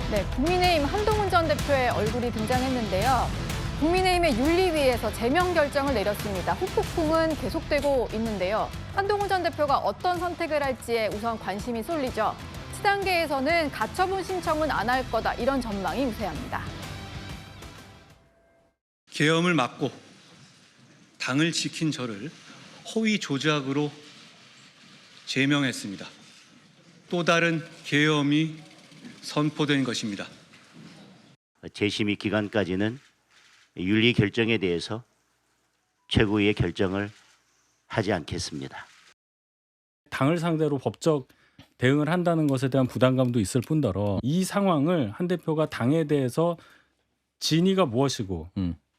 네, 국민의힘 한동훈 전 대표의 얼굴이 등장했는데요. 국민의힘의 윤리위에서 제명 결정을 내렸습니다. 후폭풍은 계속되고 있는데요. 한동훈 전 대표가 어떤 선택을 할지에 우선 관심이 쏠리죠. 치단계에서는 가처분 신청은 안 할 거다, 이런 전망이 우세합니다. 계엄을 막고 당을 지킨 저를 허위 조작으로 제명했습니다. 또 다른 계엄이 선포된 것입니다. 재심의 기간까지는 윤리 결정에 대해서 최고위의 결정을 하지 않겠습니다. 당을 상대로 법적 대응을 한다는 것에 대한 부담감도 있을 뿐더러 이 상황을 한 대표가 당에 대해서 진위가 무엇이고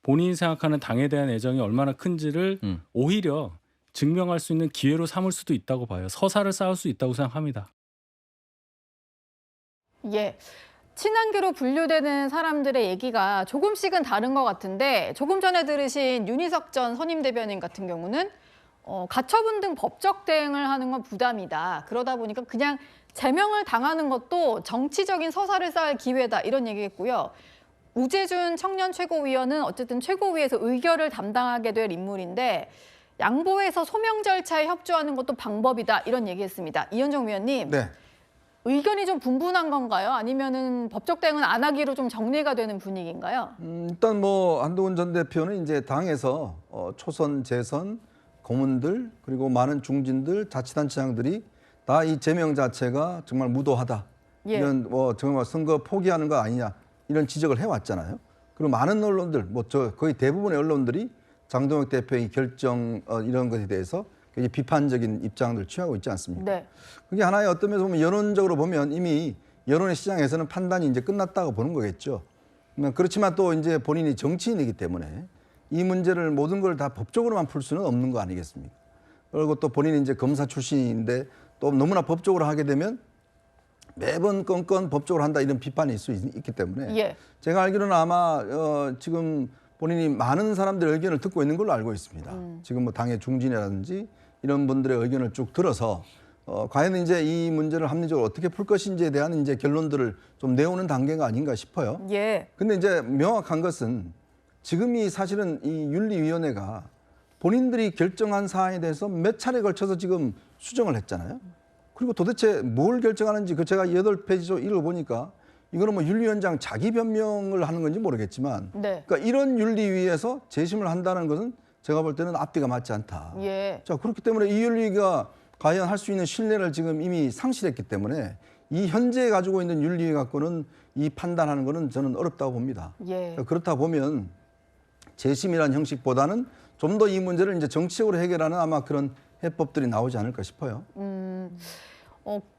본인이 생각하는 당에 대한 애정이 얼마나 큰지를 오히려 증명할 수 있는 기회로 삼을 수도 있다고 봐요. 서사를 쌓을 수 있다고 생각합니다. 예. 친한계로 분류되는 사람들의 얘기가 조금씩은 다른 것 같은데, 조금 전에 들으신 윤희석 전 선임대변인 같은 경우는 가처분 등 법적 대응을 하는 건 부담이다. 그러다 보니까 그냥 제명을 당하는 것도 정치적인 서사를 쌓을 기회다, 이런 얘기했고요. 우재준 청년 최고위원은 어쨌든 최고위에서 의결을 담당하게 될 인물인데 양보해서 소명 절차에 협조하는 것도 방법이다, 이런 얘기했습니다. 이현정 위원님. 네. 의견이 좀 분분한 건가요? 아니면은 법적 대응은 안 하기로 좀 정리가 되는 분위기인가요? 일단 뭐 한동훈 전 대표는 이제 당에서 초선, 재선, 고문들 그리고 많은 중진들, 자치단체장들이 다 이 제명 자체가 정말 무도하다. 예. 이런 정말 선거 포기하는 거 아니냐 이런 지적을 해왔잖아요. 그리고 많은 언론들, 거의 대부분의 언론들이 장동혁 대표의 결정 이런 것에 대해서 굉장히 비판적인 입장을 취하고 있지 않습니까? 네. 그게 하나의 어떤 면에서 보면 여론적으로 보면 이미 여론의 시장에서는 판단이 이제 끝났다고 보는 거겠죠. 그렇지만 또 이제 본인이 정치인이기 때문에 이 문제를 모든 걸 다 법적으로만 풀 수는 없는 거 아니겠습니까? 그리고 또 본인이 이제 검사 출신인데 또 너무나 법적으로 하게 되면 매번 건건 법적으로 한다 이런 비판이 있기 때문에 예. 제가 알기로는 아마 지금 본인이 많은 사람들의 의견을 듣고 있는 걸로 알고 있습니다. 지금 뭐 당의 중진이라든지 이런 분들의 의견을 쭉 들어서 과연 이제 이 문제를 합리적으로 어떻게 풀 것인지에 대한 이제 결론들을 좀 내오는 단계가 아닌가 싶어요. 예. 근데 이제 명확한 것은 지금이 사실은 이 윤리위원회가 본인들이 결정한 사안에 대해서 몇 차례 걸쳐서 지금 수정을 했잖아요. 그리고 도대체 뭘 결정하는지 제가 8페이지 읽어보니까 이거는 뭐 윤리위원장 자기 변명을 하는 건지 모르겠지만 네. 그러니까 이런 윤리위에서 재심을 한다는 것은 제가 볼 때는 앞뒤가 맞지 않다. 예. 자, 그렇기 때문에 이 윤리위가 과연 할 수 있는 신뢰를 지금 이미 상실했기 때문에 이 현재 가지고 있는 윤리위 갖고는 이 판단하는 것은 저는 어렵다고 봅니다. 예. 그렇다 보면 재심이라는 형식보다는 좀 더 이 문제를 이제 정치적으로 해결하는 아마 그런 해법들이 나오지 않을까 싶어요.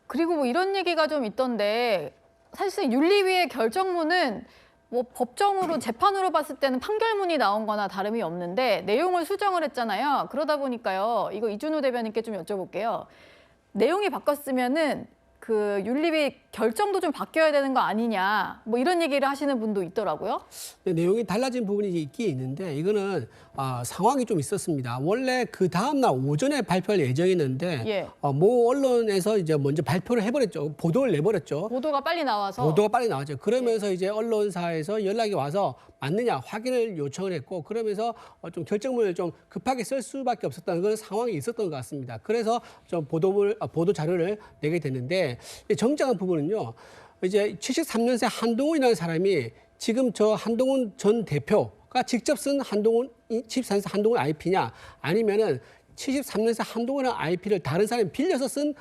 그리고 뭐 이런 얘기가 좀 있던데, 사실상 윤리위의 결정문은 뭐 법정으로 재판으로 봤을 때는 판결문이 나온 거나 다름이 없는데 내용을 수정을 했잖아요. 그러다 보니까요. 이거 이준우 대변인께 좀 여쭤볼게요. 내용이 바뀌었으면은 그 윤리위 결정도 좀 바뀌어야 되는 거 아니냐, 뭐 이런 얘기를 하시는 분도 있더라고요. 내용이 달라진 부분이 있긴 있는데 이거는 상황이 좀 있었습니다. 원래 그 다음 날 오전에 발표할 예정이었는데 예. 모 언론에서 이제 먼저 발표를 해버렸죠. 보도를 내버렸죠. 보도가 빨리 나와서. 보도가 빨리 나왔죠. 그러면서 이제 언론사에서 연락이 와서 맞느냐 확인을 요청을 했고, 그러면서 좀 결정문을 좀 급하게 쓸 수밖에 없었다는 그런 상황이 있었던 것 같습니다. 그래서 좀 보도 자료를 내게 됐는데, 정정한 부분은요, 이제 73년생 한동훈이라는 사람이 지금 저 한동훈 전 대표가 직접 쓴 74년생 한동훈 IP냐, 아니면은 73년생 한동훈의 IP를 다른 사람이 빌려서 쓴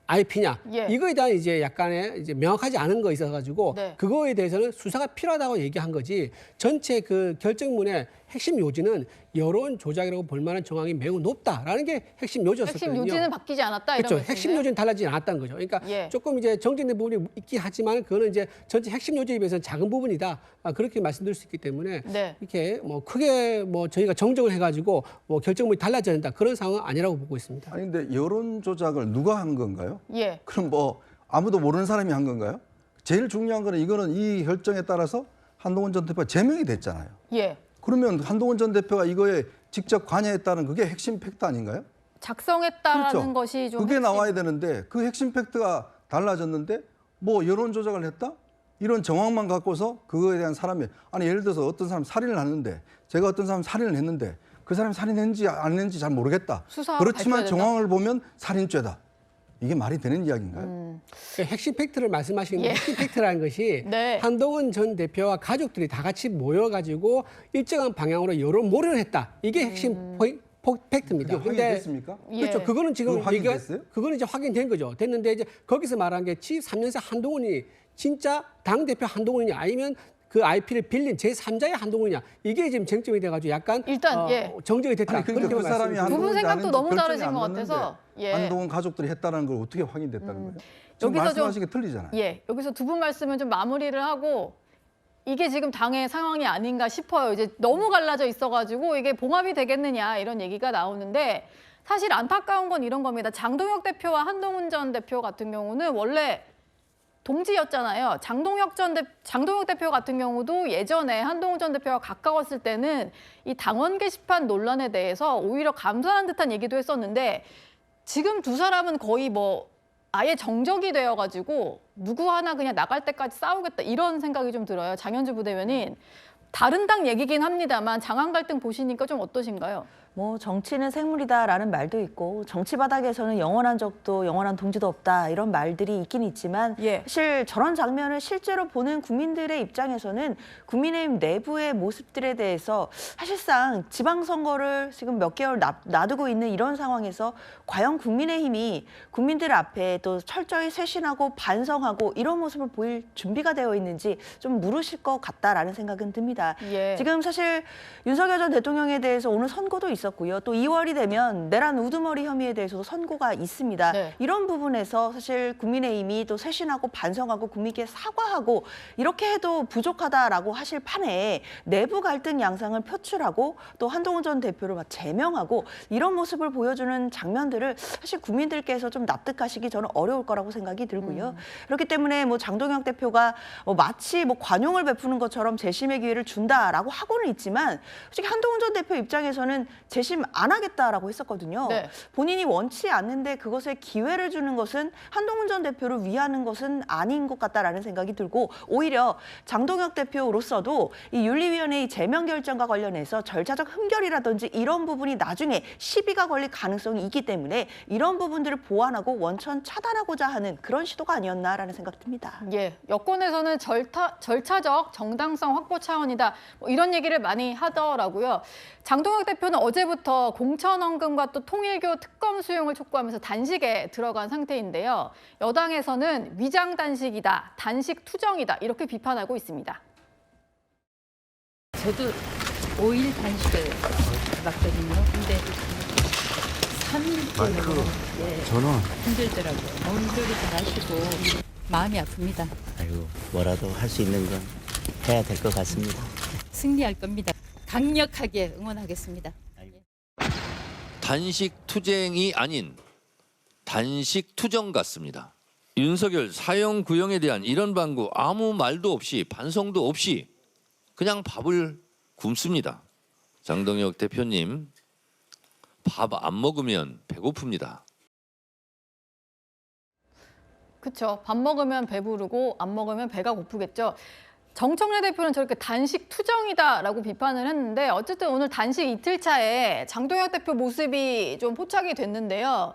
IP냐, 예. 이거에 대한 이제 약간의 이제 명확하지 않은 거 있어가지고 네. 그거에 대해서는 수사가 필요하다고 얘기한 거지, 전체 그 결정문의 핵심 요지는 여론 조작이라고 볼 만한 정황이 매우 높다라는 게 핵심 요지였었거든요. 핵심 요지는 바뀌지 않았다, 이런 그렇죠. 말씀이세요? 핵심 요지는 달라지지 않았다는 거죠. 그러니까 예. 조금 이제 정제된 부분이 있긴 하지만 그거는 이제 전체 핵심 요지에 비해서는 작은 부분이다. 그렇게 말씀드릴 수 있기 때문에 네. 이렇게 뭐 크게 뭐 저희가 정정을 해가지고 뭐 결정문이 달라져야 된다, 그런 상황은 아니라고 보고 있습니다. 아니 근데 여론 조작을 누가 한 건가요? 예. 그럼 뭐 아무도 모르는 사람이 한 건가요? 제일 중요한 거는 이거는 이 결정에 따라서 한동훈 전 대표가 제명이 됐잖아요. 예. 그러면 한동훈 전 대표가 이거에 직접 관여했다는 그게 핵심 팩트 아닌가요? 작성했다라는 그렇죠. 것이 좀 그게 핵심. 나와야 되는데 그 핵심 팩트가 달라졌는데 뭐 여론 조작을 했다? 이런 정황만 갖고서 그거에 대한 사람이 아니 예를 들어서 어떤 사람 살인을 하는데 제가 어떤 사람 살인을 했는데 그 사람이 살인했는지 안 했는지 잘 모르겠다. 수사하고 그렇지만 밝혀야 된다? 정황을 보면 살인죄다. 이게 말이 되는 이야기인가요? 그 핵심 팩트를 말씀하시는 예. 핵심 팩트라는 것이 네. 한동훈 전 대표와 가족들이 다 같이 모여가지고 일정한 방향으로 여론 몰이를 했다. 이게 핵심 팩트입니다. 그게 확인됐습니까? 예. 그렇죠. 그거는 지금 그거 확인됐어요? 그거는 이제 확인된 거죠. 됐는데 이제 거기서 말한 게 73년생 한동훈이 진짜 당 대표 한동훈이냐 아니면 그 IP를 빌린 제3자의 한동훈이냐 이게 지금 쟁점이 돼가지고 약간 일단, 예. 정정이 됐다. 아니 그러니까 그 사람이 말씀드립니다. 부분 한동훈인지 생각도 아닌지 너무 결정이 다르신 안 것 났는데 같아서, 예. 한동훈 가족들이 했다는 걸 어떻게 확인됐다는 거예요? 지금 여기서 좀- 말씀하신 게 틀리잖아요. 예, 여기서 두 분 말씀은 좀 마무리를 하고 이게 지금 당의 상황이 아닌가 싶어요. 이제 너무 갈라져 있어가지고 이게 봉합이 되겠느냐 이런 얘기가 나오는데 사실 안타까운 건 이런 겁니다. 장동혁 대표와 한동훈 전 대표 같은 경우는 원래 동지였잖아요. 장동혁 대표 같은 경우도 예전에 한동훈 전 대표와 가까웠을 때는 이 당원 게시판 논란에 대해서 오히려 감사한 듯한 얘기도 했었는데 지금 두 사람은 거의 뭐 아예 정적이 되어가지고 누구 하나 그냥 나갈 때까지 싸우겠다 이런 생각이 좀 들어요. 장현주 부대변인. 다른 당 얘기긴 합니다만 장안 갈등 보시니까 좀 어떠신가요? 뭐 정치는 생물이다라는 말도 있고 정치 바닥에서는 영원한 적도 영원한 동지도 없다 이런 말들이 있긴 있지만 예. 사실 저런 장면을 실제로 보는 국민들의 입장에서는 국민의힘 내부의 모습들에 대해서 사실상 지방선거를 지금 몇 개월 놔두고 있는 이런 상황에서 과연 국민의힘이 국민들 앞에 또 철저히 쇄신하고 반성하고 이런 모습을 보일 준비가 되어 있는지 좀 물으실 것 같다라는 생각은 듭니다. 예. 지금 사실 윤석열 전 대통령에 대해서 오늘 선고도 있었고요. 또 2월이 되면 내란 우두머리 혐의에 대해서도 선고가 있습니다. 네. 이런 부분에서 사실 국민의힘이 또 쇄신하고 반성하고 국민께 사과하고 이렇게 해도 부족하다라고 하실 판에 내부 갈등 양상을 표출하고 또 한동훈 전 대표를 막 제명하고 이런 모습을 보여주는 장면들을 사실 국민들께서 좀 납득하시기 저는 어려울 거라고 생각이 들고요. 그렇기 때문에 뭐 장동혁 대표가 마치 뭐 관용을 베푸는 것처럼 재심의 기회를 준다라고 하고는 있지만 솔직히 한동훈 전 대표 입장에서는 재심 안 하겠다라고 했었거든요. 네. 본인이 원치 않는데 그것에 기회를 주는 것은 한동훈 전 대표를 위하는 것은 아닌 것 같다라는 생각이 들고 오히려 장동혁 대표로서도 이 윤리위원회의 제명 결정과 관련해서 절차적 흠결이라든지 이런 부분이 나중에 시비가 걸릴 가능성이 있기 때문에 이런 부분들을 보완하고 원천 차단하고자 하는 그런 시도가 아니었나라는 생각 듭니다. 예, 여권에서는 절차적 정당성 확보 차원이다. 뭐 이런 얘기를 많이 하더라고요. 장동혁 대표는 어제부터 공천헌금과 또 통일교 특검 수용을 촉구하면서 단식에 들어간 상태인데요. 여당에서는 위장 단식이다, 단식 투정이다 이렇게 비판하고 있습니다. 저도 5일 단식을 해봤거든요. 근데 3일째는 힘들더라고요. 몸조리 잘 하시고 마음이 아픕니다. 아이고 뭐라도 할 수 있는 건 해야 될 것 같습니다. 승리할 겁니다. 강력하게 응원하겠습니다. 단식 투쟁이 아닌 단식 투정 같습니다. 윤석열 사형 구형에 대한 이런 방구 아무 말도 없이 반성도 없이 그냥 밥을 굶습니다. 장동혁 대표님 밥 안 먹으면 배고픕니다. 그렇죠. 밥 먹으면 배부르고 안 먹으면 배가 고프겠죠. 정청래 대표는 저렇게 단식 투정이다라고 비판을 했는데 어쨌든 오늘 단식 이틀차에 장동혁 대표 모습이 좀 포착이 됐는데요.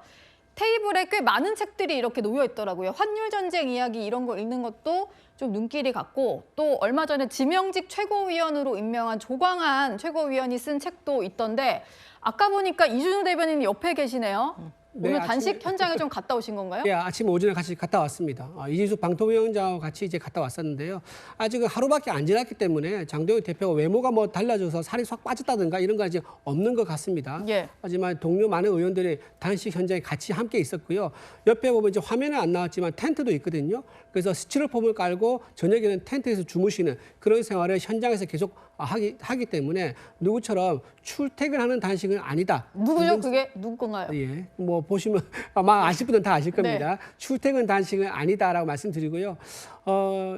테이블에 꽤 많은 책들이 이렇게 놓여 있더라고요. 환율 전쟁 이야기 이런 거 읽는 것도 좀 눈길이 갔고 또 얼마 전에 지명직 최고위원으로 임명한 조광한 최고위원이 쓴 책도 있던데 아까 보니까 이준우 대변인 옆에 계시네요. 네, 오늘 아침에- 단식 현장에 좀 갔다 오신 건가요? 예, 아침 오전에 같이 갔다 왔습니다. 이진수 방통위원장하고 같이 이제 갔다 왔었는데요. 아직 하루밖에 안 지났기 때문에 장동혁 대표가 외모가 뭐 달라져서 살이 확 빠졌다든가 이런 거 아직 없는 것 같습니다. 예. 하지만 동료 많은 의원들이 단식 현장에 같이 함께 있었고요. 옆에 보면 이제 화면에 안 나왔지만 텐트도 있거든요. 그래서 스티로폼을 깔고 저녁에는 텐트에서 주무시는 그런 생활을 현장에서 계속 하기 때문에 누구처럼 출퇴근하는 단식은 아니다. 누구죠? 그게 누구 건가요? 예, 뭐 보시면 아마 아실 분은 다 아실 겁니다. 출퇴근 단식은 아니다라고 말씀드리고요.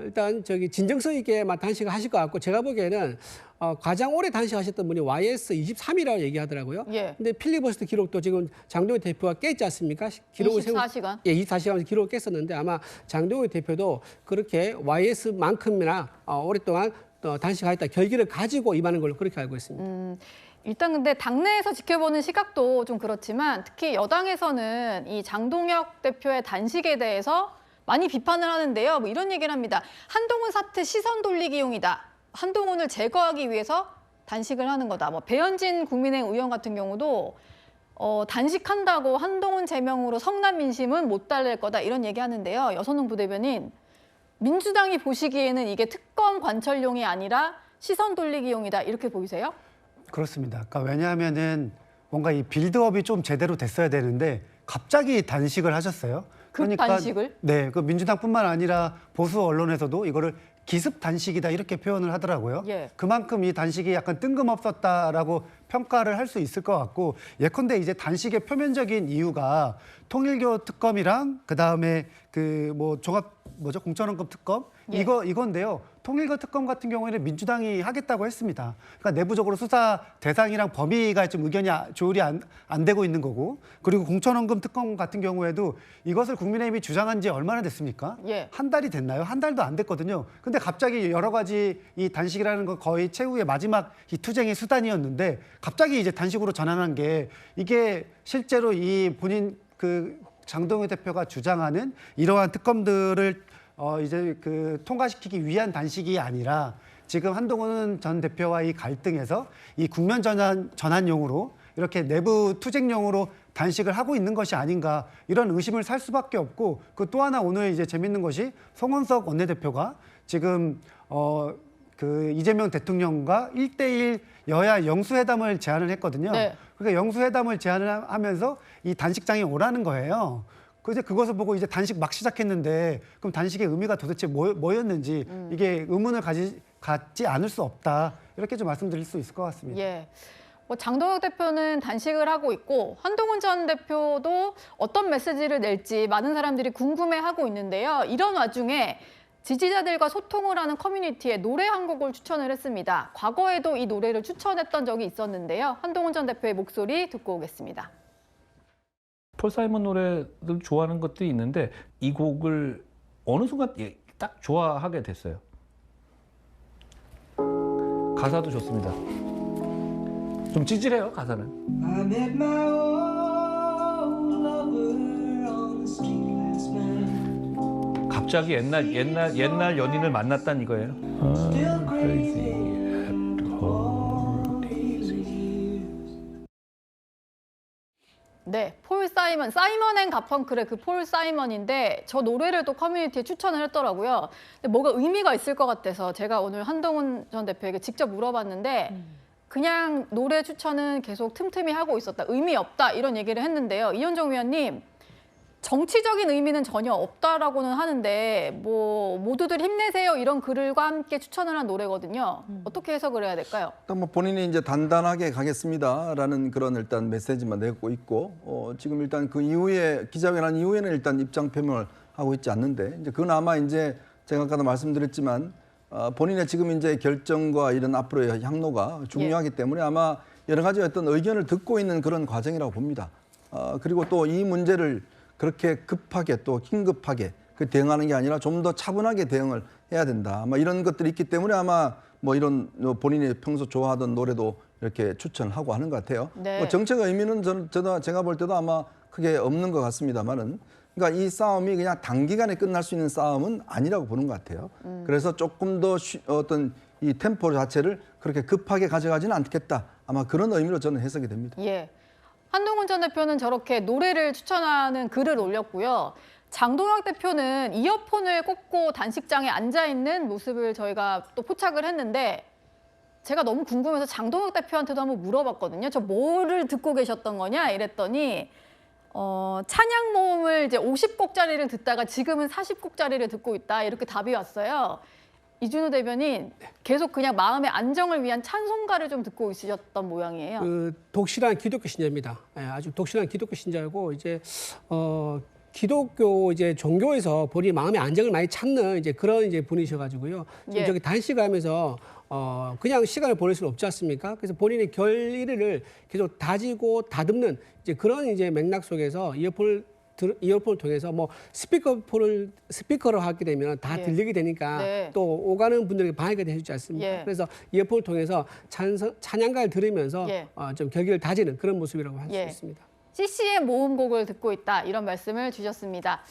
일단 저기 진정성 있게 단식을 하실 것 같고 제가 보기에는 가장 오래 단식하셨던 분이 YS 23이라고 얘기하더라고요. 예. 근데 필리버스터 기록도 지금 장동현 대표가 깼지 않습니까? 기록을 24시간. 예, 24시간 기록을 깼었는데 아마 장동현 대표도 그렇게 YS만큼이나 오랫동안 단식하겠다 결기를 가지고 임하는 걸로 그렇게 알고 있습니다. 일단 근데 당내에서 지켜보는 시각도 좀 그렇지만 특히 여당에서는 이 장동혁 대표의 단식에 대해서 많이 비판을 하는데요. 뭐 이런 얘기를 합니다. 한동훈 사태 시선 돌리기용이다. 한동훈을 제거하기 위해서 단식을 하는 거다. 뭐 배현진 국민의힘 의원 같은 경우도 단식한다고 한동훈 제명으로 성남 민심은 못 달랠 거다 이런 얘기하는데요. 여선웅 부대변인, 민주당이 보시기에는 이게 특검 관철용이 아니라 시선 돌리기용이다 이렇게 보이세요? 그렇습니다. 그러니까 왜냐하면은 뭔가 이 빌드업이 좀 제대로 됐어야 되는데 갑자기 단식을 하셨어요. 단식을? 네, 그 민주당뿐만 아니라 보수 언론에서도 이거를 기습 단식이다 이렇게 표현을 하더라고요. 예. 그만큼 이 단식이 약간 뜬금없었다라고 평가를 할 수 있을 것 같고, 예컨대 이제 단식의 표면적인 이유가 통일교 특검이랑 그 다음에 그 뭐 공천원급 특검 예. 이건데요. 통일교 특검 같은 경우에는 민주당이 하겠다고 했습니다. 그러니까 내부적으로 수사 대상이랑 범위가 좀 의견이 조율이 안 되고 있는 거고, 그리고 공천원금 특검 같은 경우에도 이것을 국민의힘이 주장한 지 얼마나 됐습니까? 예. 한 달이 됐나요? 한 달도 안 됐거든요. 근데 갑자기 여러 가지 이 단식이라는 건 거의 최후의 마지막 이 투쟁의 수단이었는데 갑자기 이제 단식으로 전환한 게 이게 실제로 이 본인 그 장동현 대표가 주장하는 이러한 특검들을 이제 그 통과시키기 위한 단식이 아니라 지금 한동훈 전 대표와 이 갈등에서 이 국면 전환용으로 이렇게 내부 투쟁용으로 단식을 하고 있는 것이 아닌가 이런 의심을 살 수밖에 없고, 그 또 하나 오늘 이제 재밌는 것이 송원석 원내대표가 지금 그 이재명 대통령과 1대1 여야 영수회담을 제안을 했거든요. 네. 그러니까 영수회담을 제안을 하면서 이 단식장에 오라는 거예요. 그래서 그것을 보고 이제 단식 막 시작했는데 그럼 단식의 의미가 도대체 뭐였는지 이게 의문을 갖지 않을 수 없다. 이렇게 좀 말씀드릴 수 있을 것 같습니다. 예. 뭐 장동혁 대표는 단식을 하고 있고 한동훈 전 대표도 어떤 메시지를 낼지 많은 사람들이 궁금해하고 있는데요. 이런 와중에 지지자들과 소통을 하는 커뮤니티에 노래 한 곡을 추천을 했습니다. 과거에도 이 노래를 추천했던 적이 있었는데요. 한동훈 전 대표의 목소리 듣고 오겠습니다. 폴 사이먼 노래들 좋아하는 것들이 있는데 이 곡을 어느 순간 딱 좋아하게 됐어요. 가사도 좋습니다. 좀 찌질해요, 가사는. I met my old lover on the street last night. 갑자기 옛날 연인을 만났단 이거예요. Still crazy after all these years. 네, 폴 사이먼, 사이먼 앤 가펑클의 그 폴 사이먼인데 저 노래를 또 커뮤니티에 추천을 했더라고요. 근데 뭐가 의미가 있을 것 같아서 제가 오늘 한동훈 전 대표에게 직접 물어봤는데 그냥 노래 추천은 계속 틈틈이 하고 있었다. 의미 없다 이런 얘기를 했는데요. 이현정 위원님, 정치적인 의미는 전혀 없다라고는 하는데 뭐 모두들 힘내세요 이런 글과 함께 추천을 한 노래거든요. 어떻게 해석을 해야 될까요? 일단 뭐 본인이 이제 단단하게 가겠습니다라는 그런 일단 메시지만 내고 있고 지금 일단 그 이후에 기자회견 이후에는 일단 입장 표명을 하고 있지 않는데 이제 그나마 이제 제가 아까도 말씀드렸지만 본인의 지금 이제 결정과 이런 앞으로의 향로가 중요하기 때문에 아마 여러 가지 어떤 의견을 듣고 있는 그런 과정이라고 봅니다. 그리고 또 이 문제를 그렇게 급하게 또 긴급하게 대응하는 게 아니라 좀 더 차분하게 대응을 해야 된다. 아마 이런 것들이 있기 때문에 아마 뭐 이런 본인이 평소 좋아하던 노래도 이렇게 추천하고 하는 것 같아요. 네. 뭐 정책 의미는 제가 볼 때도 아마 크게 없는 것 같습니다만은 그러니까 이 싸움이 그냥 단기간에 끝날 수 있는 싸움은 아니라고 보는 것 같아요. 그래서 조금 더 어떤 이 템포 자체를 그렇게 급하게 가져가지는 않겠다. 아마 그런 의미로 저는 해석이 됩니다. 예. 한동훈 전 대표는 저렇게 노래를 추천하는 글을 올렸고요. 장동혁 대표는 이어폰을 꽂고 단식장에 앉아 있는 모습을 저희가 또 포착을 했는데 제가 너무 궁금해서 장동혁 대표한테도 한번 물어봤거든요. 저 뭐를 듣고 계셨던 거냐 이랬더니 찬양 모음을 이제 50곡짜리를 듣다가 지금은 40곡짜리를 듣고 있다 이렇게 답이 왔어요. 이준우 대변인 계속 그냥 마음의 안정을 위한 찬송가를 좀 듣고 있으셨던 모양이에요. 그 독실한 기독교 신자입니다. 예, 아주 독실한 기독교 신자고 이제 기독교 이제 종교에서 본인이 마음의 안정을 많이 찾는 이제 그런 이제 분이셔가지고요. 지금 예. 저기 단식을 하면서 그냥 시간을 보낼 수는 없지 않습니까? 그래서 본인의 결의를 계속 다지고 다듬는 이제 그런 이제 맥락 속에서 이어폰을 통해서 뭐 스피커로 하게 되면 다 예. 들리게 되니까 네. 또 오가는 분들에게 방해가 되지 않습니까? 예. 그래서 이어폰을 통해서 찬양가를 들으면서 예. 좀 결기를 다지는 그런 모습이라고 할 수 예. 있습니다. CCM 모음곡을 듣고 있다 이런 말씀을 주셨습니다.